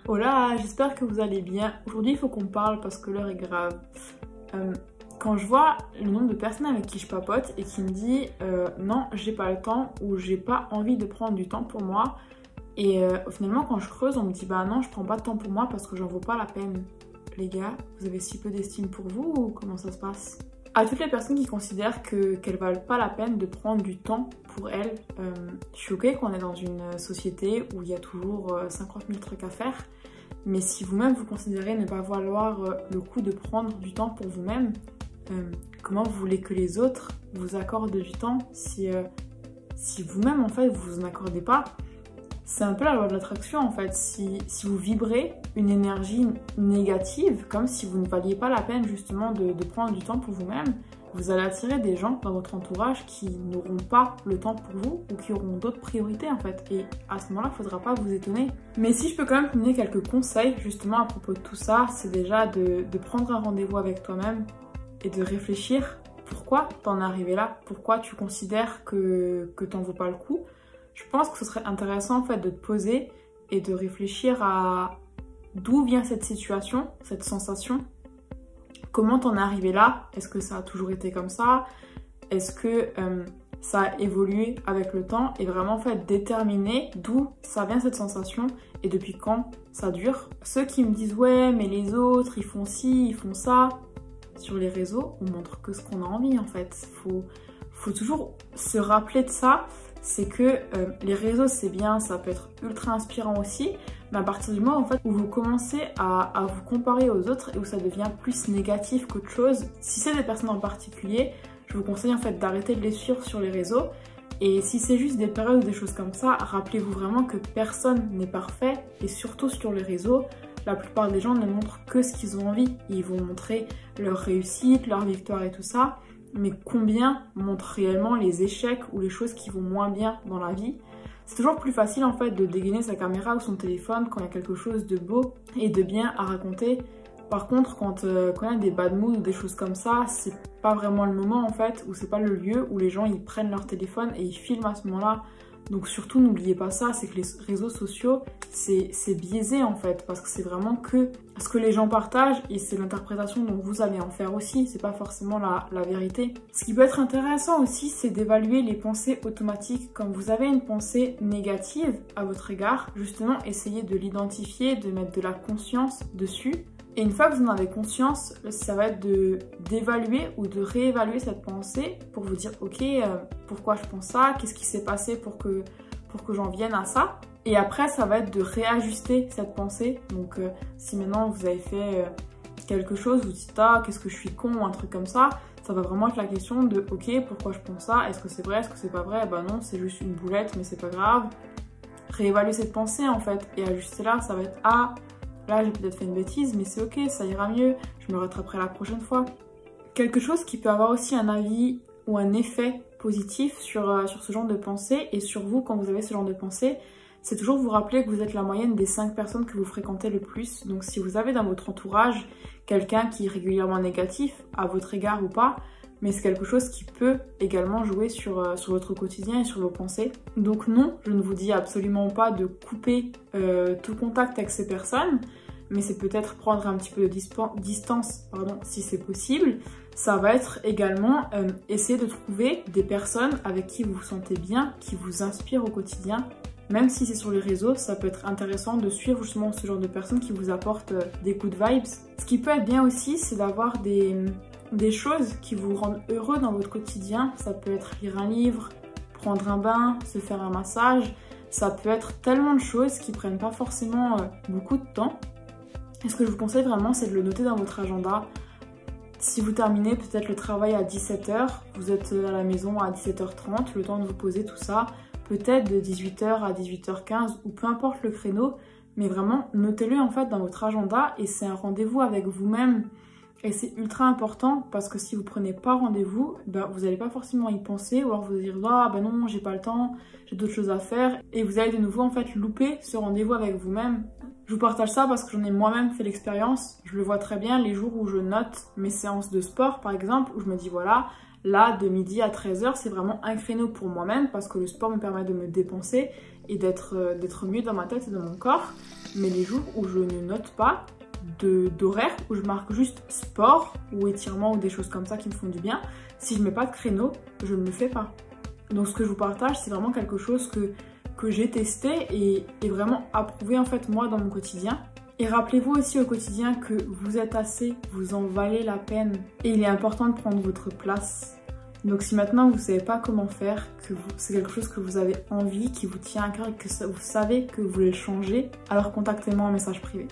Hola, j'espère que vous allez bien. Aujourd'hui, il faut qu'on parle parce que l'heure est grave. Quand je vois le nombre de personnes avec qui je papote et qui me dit non, j'ai pas le temps ou j'ai pas envie de prendre du temps pour moi, et finalement, quand je creuse, on me dit bah non, je prends pas de temps pour moi parce que j'en vaux pas la peine. Les gars, vous avez si peu d'estime pour vous ou comment ça se passe? À toutes les personnes qui considèrent qu'elles valent pas la peine de prendre du temps pour elles, je suis ok qu'on est dans une société où il y a toujours 50 000 trucs à faire, mais si vous-même vous considérez ne pas valoir le coup de prendre du temps pour vous-même, comment vous voulez que les autres vous accordent du temps si vous-même en fait vous en accordez pas? C'est un peu la loi de l'attraction en fait. Si vous vibrez une énergie négative, comme si vous ne valiez pas la peine justement de prendre du temps pour vous-même, vous allez attirer des gens dans votre entourage qui n'auront pas le temps pour vous ou qui auront d'autres priorités en fait. Et à ce moment-là, il ne faudra pas vous étonner. Mais si je peux quand même vous donner quelques conseils justement à propos de tout ça, c'est déjà de prendre un rendez-vous avec toi-même et de réfléchir pourquoi t'en es arrivé là, pourquoi tu considères que t'en vaut pas le coup. Je pense que ce serait intéressant en fait de te poser et de réfléchir à d'où vient cette situation, cette sensation. Comment t'en es arrivé là? Est-ce que ça a toujours été comme ça? Est-ce que ça a évolué avec le temps? Et vraiment en fait déterminer d'où ça vient cette sensation et depuis quand ça dure. Ceux qui me disent ouais mais les autres ils font ci, ils font ça. Sur les réseaux, on montre que ce qu'on a envie en fait. Faut toujours se rappeler de ça. C'est que les réseaux c'est bien, ça peut être ultra inspirant aussi, mais à partir du moment en fait où vous commencez à vous comparer aux autres et où ça devient plus négatif qu'autre chose, si c'est des personnes en particulier, je vous conseille en fait d'arrêter de les suivre sur les réseaux. Et si c'est juste des périodes ou des choses comme ça, rappelez-vous vraiment que personne n'est parfait et surtout sur les réseaux, la plupart des gens ne montrent que ce qu'ils ont envie. Ils vont montrer leur réussite, leur victoire et tout ça. Mais combien montrent réellement les échecs ou les choses qui vont moins bien dans la vie? C'est toujours plus facile en fait de dégainer sa caméra ou son téléphone quand il y a quelque chose de beau et de bien à raconter. Par contre, quand il y a des bad moods ou des choses comme ça, c'est pas vraiment le moment en fait, ou c'est pas le lieu où les gens ils prennent leur téléphone et ils filment à ce moment-là. Donc surtout n'oubliez pas ça, c'est que les réseaux sociaux c'est biaisé en fait, parce que c'est vraiment que ce que les gens partagent et c'est l'interprétation dont vous allez en faire aussi, c'est pas forcément la vérité. Ce qui peut être intéressant aussi, c'est d'évaluer les pensées automatiques. Quand vous avez une pensée négative à votre égard, justement essayez de l'identifier, de mettre de la conscience dessus. Et une fois que vous en avez conscience, ça va être d'évaluer ou de réévaluer cette pensée pour vous dire ok, pourquoi je pense ça, qu'est-ce qui s'est passé pour que j'en vienne à ça. Et après, ça va être de réajuster cette pensée. Donc si maintenant vous avez fait quelque chose, vous dites ah, qu'est-ce que je suis con ou un truc comme ça, ça va vraiment être la question de ok, pourquoi je pense ça, est-ce que c'est vrai, est-ce que c'est pas vrai, bah non, c'est juste une boulette mais c'est pas grave. Réévaluer cette pensée en fait et ajuster là, ça va être ah, là, j'ai peut-être fait une bêtise, mais c'est ok, ça ira mieux, je me rattraperai la prochaine fois. Quelque chose qui peut avoir aussi un avis ou un effet positif sur ce genre de pensée et sur vous quand vous avez ce genre de pensée, c'est toujours vous rappeler que vous êtes la moyenne des 5 personnes que vous fréquentez le plus. Donc si vous avez dans votre entourage quelqu'un qui est régulièrement négatif, à votre égard ou pas, mais c'est quelque chose qui peut également jouer sur votre quotidien et sur vos pensées. Donc non, je ne vous dis absolument pas de couper tout contact avec ces personnes, mais c'est peut-être prendre un petit peu de distance, si c'est possible. Ça va être également essayer de trouver des personnes avec qui vous vous sentez bien, qui vous inspirent au quotidien. Même si c'est sur les réseaux, ça peut être intéressant de suivre justement ce genre de personnes qui vous apportent des good vibes. Ce qui peut être bien aussi, c'est d'avoir des choses qui vous rendent heureux dans votre quotidien. Ça peut être lire un livre, prendre un bain, se faire un massage. Ça peut être tellement de choses qui prennent pas forcément beaucoup de temps. Et ce que je vous conseille vraiment, c'est de le noter dans votre agenda. Si vous terminez peut-être le travail à 17 h, vous êtes à la maison à 17 h 30, le temps de vous poser tout ça, peut-être de 18 h à 18 h 15 ou peu importe le créneau, mais vraiment notez-le en fait dans votre agenda et c'est un rendez-vous avec vous-même. Et c'est ultra important parce que si vous prenez pas rendez-vous, vous n'allez pas forcément y penser ou alors vous allez dire ah ben non j'ai pas le temps, j'ai d'autres choses à faire et vous allez de nouveau en fait louper ce rendez-vous avec vous-même. Je vous partage ça parce que j'en ai moi-même fait l'expérience, je le vois très bien les jours où je note mes séances de sport par exemple, où je me dis voilà, Là, de midi à 13h, c'est vraiment un créneau pour moi-même parce que le sport me permet de me dépenser et d'être mieux dans ma tête et dans mon corps. Mais les jours où je ne note pas d'horaire, où je marque juste sport ou étirement ou des choses comme ça qui me font du bien, si je mets pas de créneau, je ne le fais pas. Donc ce que je vous partage, c'est vraiment quelque chose que j'ai testé et vraiment approuvé en fait moi dans mon quotidien. Et rappelez-vous aussi au quotidien que vous êtes assez, vous en valez la peine et il est important de prendre votre place. Donc si maintenant vous ne savez pas comment faire, que c'est quelque chose que vous avez envie, qui vous tient à cœur et que vous savez que vous voulez le changer, alors contactez-moi en message privé.